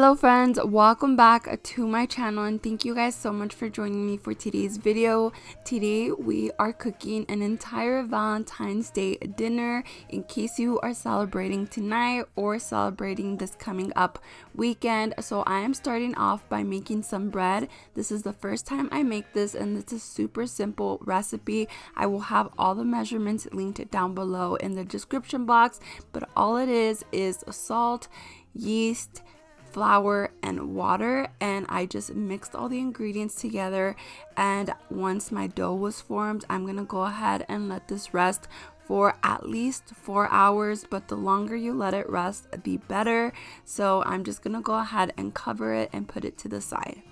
Hello friends, welcome back to my channel and thank you guys so much for joining me for today's video. Today we are cooking an entire Valentine's Day dinner in case you are celebrating tonight or celebrating this coming up weekend. So I am starting off by making some bread. This is the first time I make this and it's a super simple recipe. I will have all the measurements linked down below in the description box, but all it is salt, yeast, flour and water, and I just mixed all the ingredients together. And once my dough was formed, I'm gonna go ahead and let this rest for at least 4 hours, but the longer you let it rest the better. So I'm just gonna go ahead and cover it and put it to the side.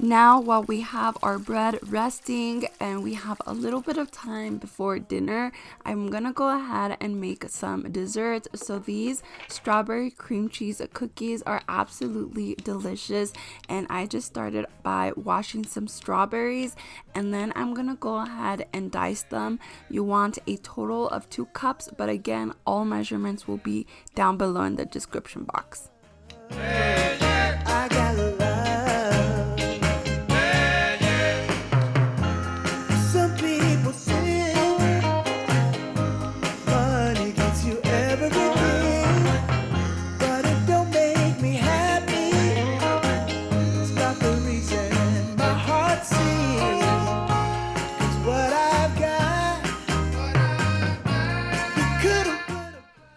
Now, while we have our bread resting and we have a little bit of time before dinner, I'm gonna go ahead and make some desserts. So these strawberry cream cheese cookies are absolutely delicious, and I just started by washing some strawberries and then I'm gonna go ahead and dice them. You want a total of 2 cups, but again, all measurements will be down below in the description box.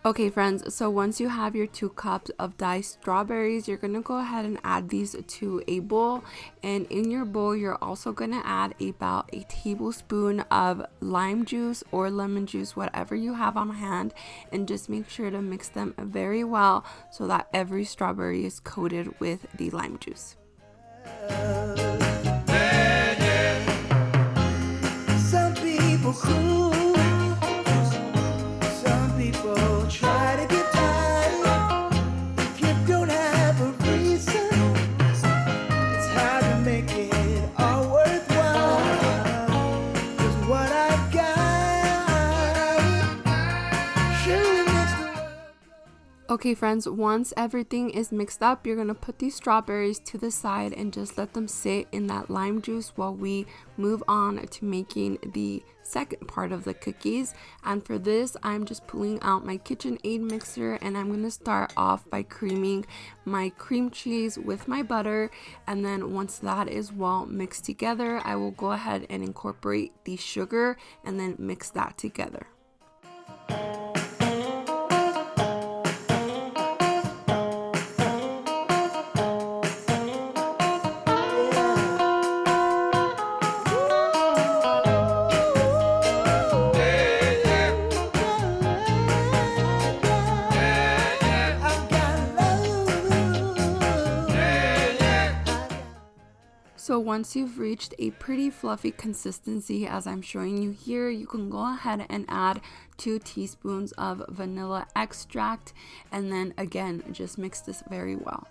Okay friends, so once you have your 2 cups of diced strawberries, you're gonna go ahead and add these to a bowl, and in your bowl you're also gonna add about a tablespoon of lime juice or lemon juice, whatever you have on hand, and just make sure to mix them very well so that every strawberry is coated with the lime juice. Some people try to get tired. If you don't have a reason, it's hard to make it all worthwhile. 'Cause what I've got surely makes the world. Okay friends, once everything is mixed up, you're gonna put these strawberries to the side and just let them sit in that lime juice while we move on to making the second part of the cookies. And for this, I'm just pulling out my KitchenAid mixer and I'm gonna start off by creaming my cream cheese with my butter, and then once that is well mixed together, I will go ahead and incorporate the sugar and then mix that together. So once you've reached a pretty fluffy consistency, as I'm showing you here, you can go ahead and add 2 teaspoons of vanilla extract, and then again, just mix this very well.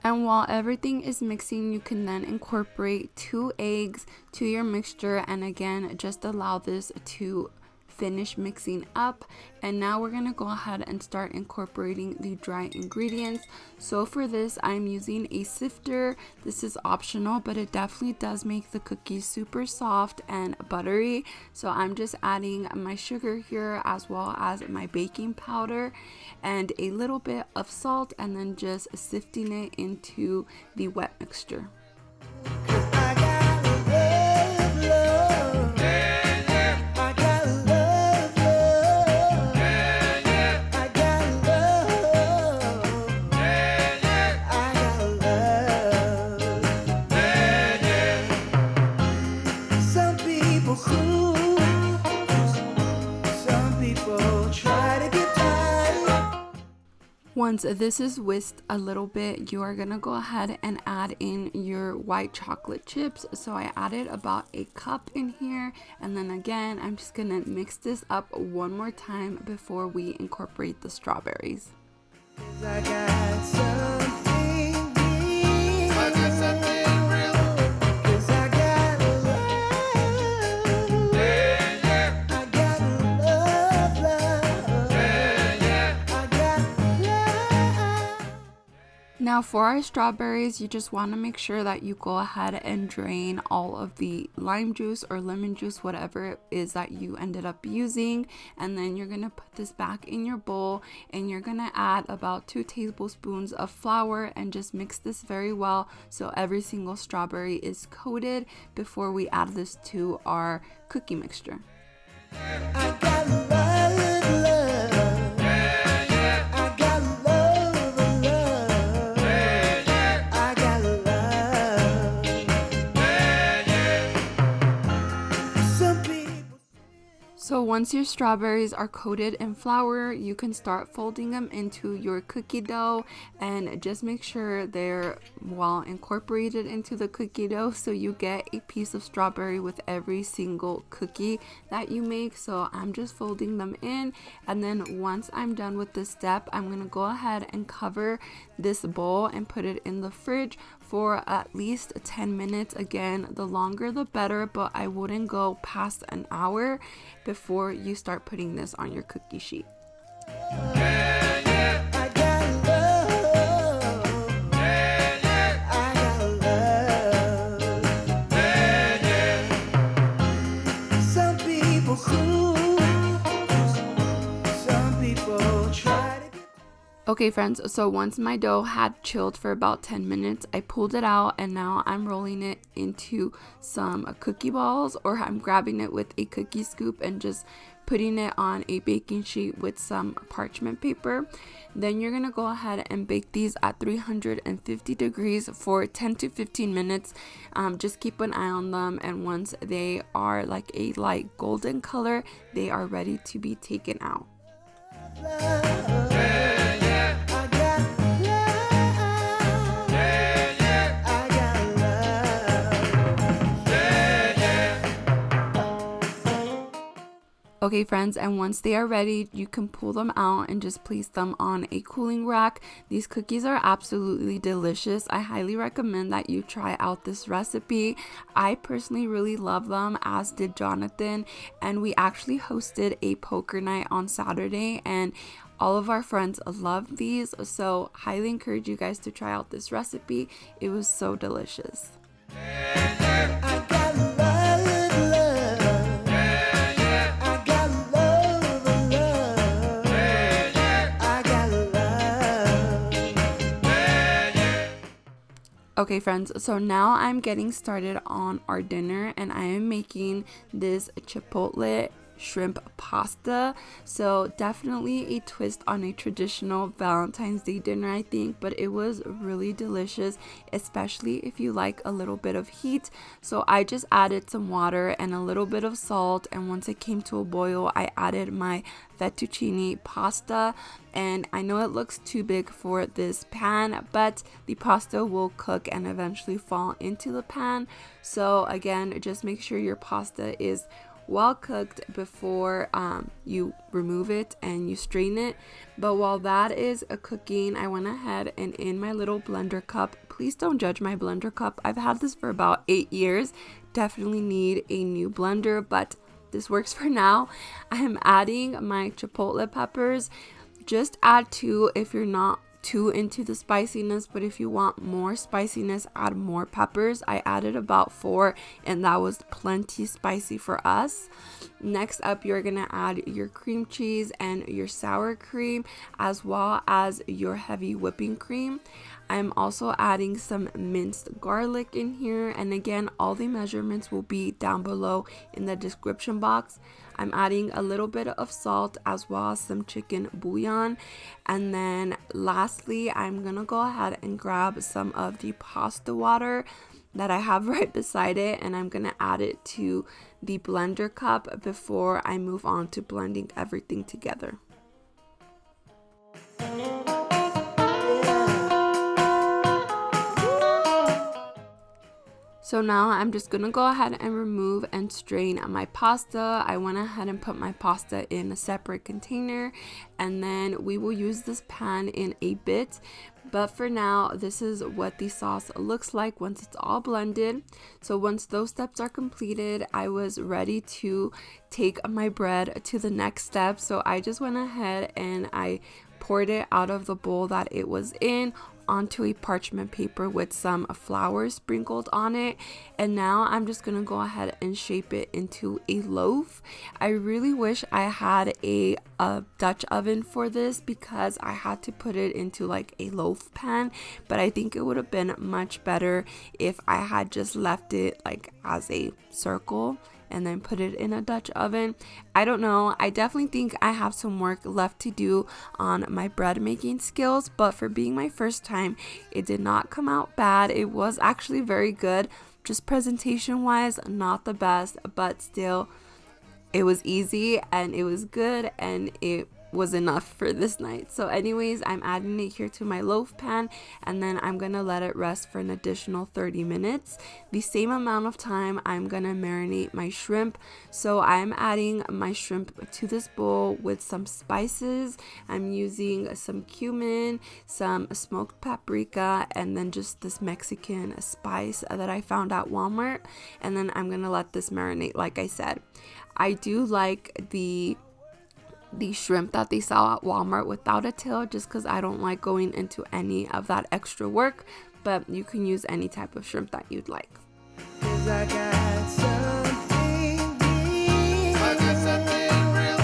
And while everything is mixing, you can then incorporate 2 eggs to your mixture, and again, just allow this to finish mixing up. And now we're gonna go ahead and start incorporating the dry ingredients. So for this, I'm using a sifter. This is optional, but it definitely does make the cookies super soft and buttery. So I'm just adding my sugar here as well as my baking powder and a little bit of salt, and then just sifting it into the wet mixture. Once this is whisked a little bit, you are gonna go ahead and add in your white chocolate chips. So I added about a cup in here, and then again I'm just gonna mix this up one more time before we incorporate the strawberries. I got something Now for our strawberries, you just want to make sure that you go ahead and drain all of the lime juice or lemon juice, whatever it is that you ended up using. And then you're going to put this back in your bowl, and you're going to add about 2 tablespoons of flour and just mix this very well so every single strawberry is coated before we add this to our cookie mixture. I got love, love. I got love, love. I got love. Some people. So once your strawberries are coated in flour, you can start folding them into your cookie dough, and just make sure they're well incorporated into the cookie dough so you get a piece of strawberry with every single cookie that you make. So I'm just folding them in, and then once I'm done with this step, I'm gonna go ahead and cover this bowl and put it in the fridge for at least 10 minutes. Again, the longer the better, but I wouldn't go past an hour before you start putting this on your cookie sheet. I got love. I got love. Some people cool. Some people try to get. Okay friends, so once my dough had chilled for about 10 minutes, I pulled it out, and now I'm rolling it into some cookie balls, or I'm grabbing it with a cookie scoop and just putting it on a baking sheet with some parchment paper. Then you're gonna go ahead and bake these at 350 degrees for 10 to 15 minutes. Just keep an eye on them, and once they are like a light golden color, they are ready to be taken out. Okay friends, and once they are ready, you can pull them out and just place them on a cooling rack. These cookies are absolutely delicious. I highly recommend that you try out this recipe. I personally really love them, as did Jonathan, and we actually hosted a poker night on Saturday, and all of our friends love these, so highly encourage you guys to try out this recipe. It was so delicious. I got love, love. I got love, love. I got love. Okay friends, so now I'm getting started on our dinner, and I am making this chipotle shrimp pasta. So definitely a twist on a traditional Valentine's Day dinner, I think, but it was really delicious, especially if you like a little bit of heat. So I just added some water and a little bit of salt, and once it came to a boil, I added my fettuccine pasta. And I know it looks too big for this pan, but the pasta will cook and eventually fall into the pan. So again, just make sure your pasta is well cooked before you remove it and you strain it. But while that is cooking, I went ahead and in my little blender cup, please don't judge my blender cup, I've had this for about 8 years, definitely need a new blender, but this works for now. I am adding my chipotle peppers. Just add 2 if you're not too into the spiciness, but if you want more spiciness, add more peppers. I added about 4, and that was plenty spicy for us. Next up, you're gonna add your cream cheese and your sour cream, as well as your heavy whipping cream. I'm also adding some minced garlic in here, and again, all the measurements will be down below in the description box. I'm adding a little bit of salt as well as some chicken bouillon. And then lastly, I'm gonna go ahead and grab some of the pasta water that I have right beside it, and I'm gonna add it to the blender cup before I move on to blending everything together. So now I'm just gonna go ahead and remove and strain my pasta. I went ahead and put my pasta in a separate container, and then we will use this pan in a bit. But for now, this is what the sauce looks like once it's all blended. So once those steps are completed, I was ready to take my bread to the next step. So I just went ahead and I poured it out of the bowl that it was in onto a parchment paper with some flour sprinkled on it, and now I'm just gonna go ahead and shape it into a loaf. I really wish I had a Dutch oven for this, because I had to put it into like a loaf pan, but I think it would have been much better if I had just left it like as a circle and then put it in a Dutch oven. I don't know. I definitely think I have some work left to do on my bread making skills, but for being my first time, it did not come out bad. It was actually very good. Just presentation wise, not the best, but still it was easy and it was good, and it was enough for this night. So anyways, I'm adding it here to my loaf pan, and then I'm gonna let it rest for an additional 30 minutes. The same amount of time I'm gonna marinate my shrimp. So I'm adding my shrimp to this bowl with some spices. I'm using some cumin, some smoked paprika, and then just this Mexican spice that I found at Walmart, and then I'm gonna let this marinate. Like I said, I do like the shrimp that they sell at Walmart without a tail, just because I don't like going into any of that extra work, but you can use any type of shrimp that you'd like. 'Cause I got something real. I got something real.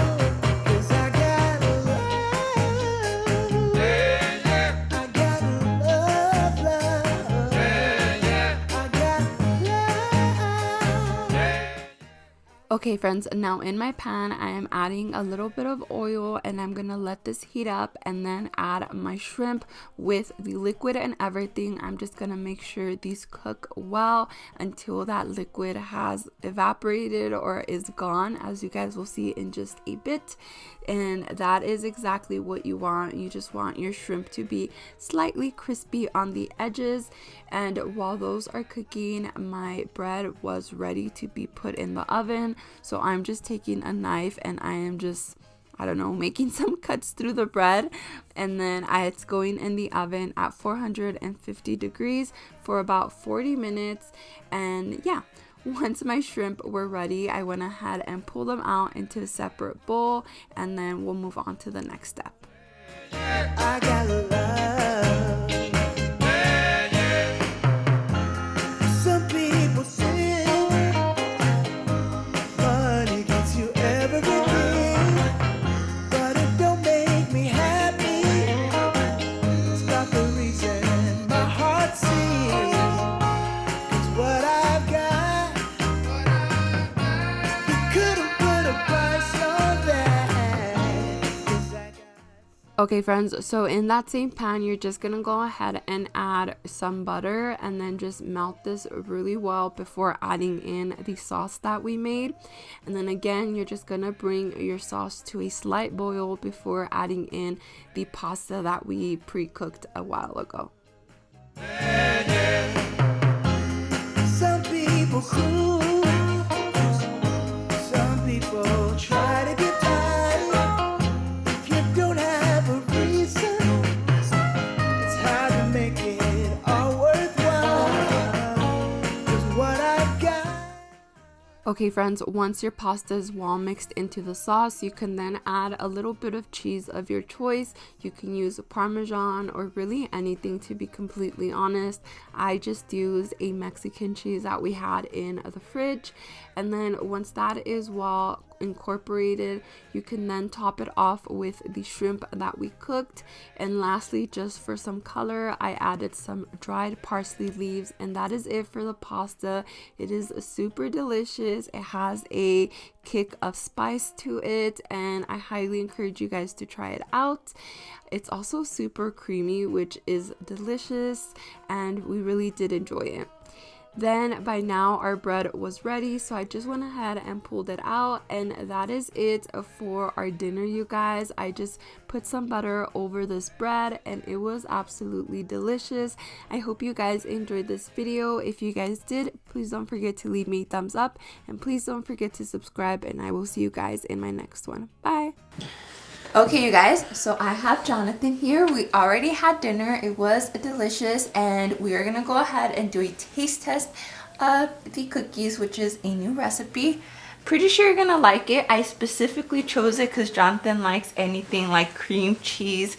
'Cause I got love. Yeah, yeah. I got love, love. Yeah, yeah. I got love. Yeah. Okay friends, now in my pan I am adding a little bit of oil, and I'm gonna let this heat up and then add my shrimp with the liquid and everything. I'm just gonna make sure these cook well until that liquid has evaporated or is gone, as you guys will see in just a bit. And that is exactly what you want. You just want your shrimp to be slightly crispy on the edges. And while those are cooking, my bread was ready to be put in the oven. So I'm just taking a knife and I am just, I don't know, making some cuts through the bread, and then it's going in the oven at 450 degrees for about 40 minutes. And yeah, once my shrimp were ready, I went ahead and pulled them out into a separate bowl, and then we'll move on to the next step. I got love. Yeah, yeah. Some people say money gets you everything, but it don't make me happy. It's not the reason my heart sings. 'Cause what I've got, you couldn't put a price on that. 'Cause I got. Okay friends, so in that same pan, you're just gonna go ahead and add some butter, and then just melt this really well before adding in the sauce that we made. And then again, you're just gonna bring your sauce to a slight boil before adding in the pasta that we pre-cooked a while ago. Some people cruel, some people try to get tired. If you don't have a reason, it's hard to make it all worthwhile. 'Cause what I've got. Okay friends, once your pasta is well mixed into the sauce, you can then add a little bit of cheese of your choice. You can use Parmesan or really anything, to be completely honest. I just used a Mexican cheese that we had in the fridge. And then once that is well incorporated, you can then top it off with the shrimp that we cooked. And lastly, just for some color, I added some dried parsley leaves, and that is it for the pasta. It is super delicious. It has a kick of spice to it, and I highly encourage you guys to try it out. It's also super creamy, which is delicious, and we really did enjoy it. Then by now our bread was ready, so I just went ahead and pulled it out, and that is it for our dinner, you guys. I just put some butter over this bread and it was absolutely delicious. I hope you guys enjoyed this video. If you guys did, please don't forget to leave me a thumbs up, and please don't forget to subscribe, and I will see you guys in my next one. Bye. Okay, you guys, so I have Jonathan here. We already had dinner. It was delicious, and we are gonna go ahead and do a taste test of the cookies, which is a new recipe. Pretty sure you're gonna like it. I specifically chose it because Jonathan likes anything like cream cheese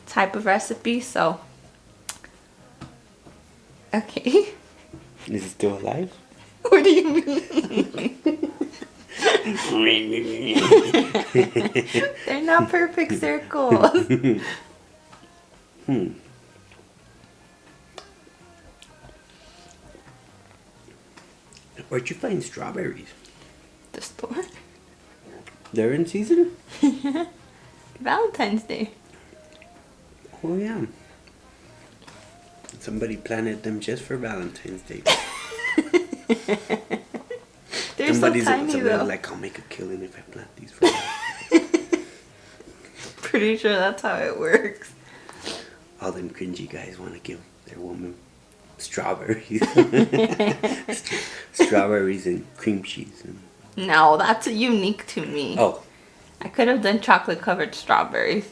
type of recipe, so okay. Is it still alive? What do you mean? They're not perfect circles. Where'd you find strawberries? The store. They're in season? Valentine's Day. Oh yeah. Somebody planted them just for Valentine's Day. They're so tiny though. Like, I'll make a killing if I plant these for you. Pretty sure that's how it works. All them cringy guys want to give their woman strawberries. Strawberries and cream cheese. No, that's unique to me. Oh. I could have done chocolate covered strawberries.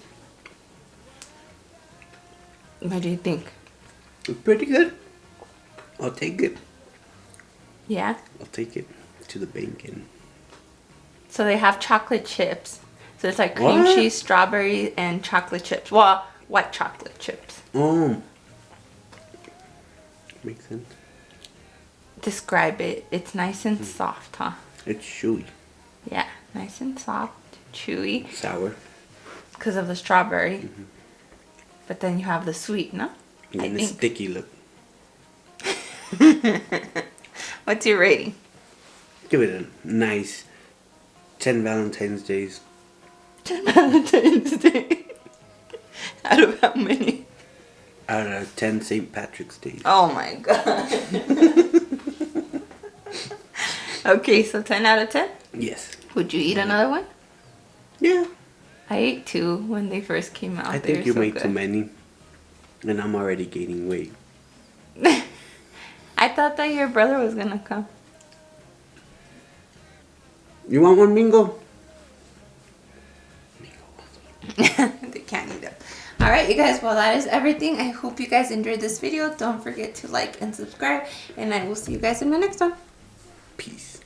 What do you think? It's pretty good. I'll take it. Yeah? I'll take it to the bank. And So they have chocolate chips. So it's like cream cheese, strawberry, and chocolate chips. Well, white chocolate chips. oh, makes sense. Describe it. It's nice and soft, huh? It's chewy, Yeah, nice and soft, chewy, sour, because of the strawberry. But then you have the sweet, no? and the sticky look. What's your rating? Give it a nice 10 Valentine's Days. 10 Valentine's Day. Out of how many? Out of 10 St. Patrick's Days. Oh my god. Okay, so 10 out of 10? Yes. Would you eat another one? Yeah. I ate 2 when they first came out. I They think were you so made good. too many. And I'm already gaining weight. I thought that your brother was gonna come. You want one, Mingo? They can't eat them. Alright, you guys, well, that is everything. I hope you guys enjoyed this video. Don't forget to like and subscribe, and I will see you guys in the next one. Peace.